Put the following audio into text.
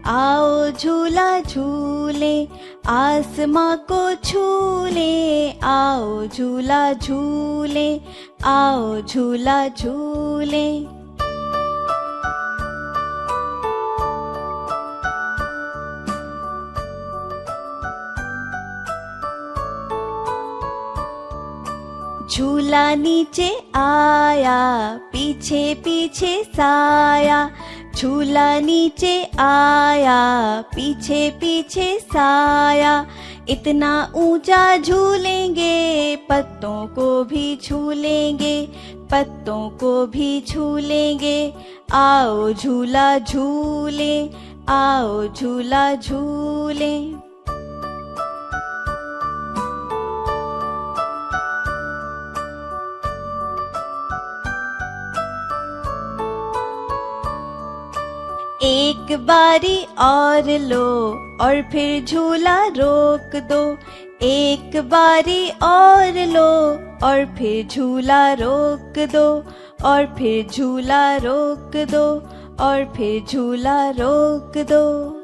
आओ झूला झूले, आसमां को छूले। आओ झूला झूले, आओ झूला झूले। झूला नीचे आया, पीछे पीछे साया। झूला नीचे आया, पीछे पीछे साया। इतना ऊंचा झूलेंगे, पत्तों को भी झूलेंगे, पत्तों को भी झूलेंगे। आओ झूला झूले, आओ झूला झूले। एक बारी और लो और फिर झूला रोक दो। एक बारी और लो और फिर झूला रोक दो, और फिर झूला रोक दो, और फिर झूला रोक दो।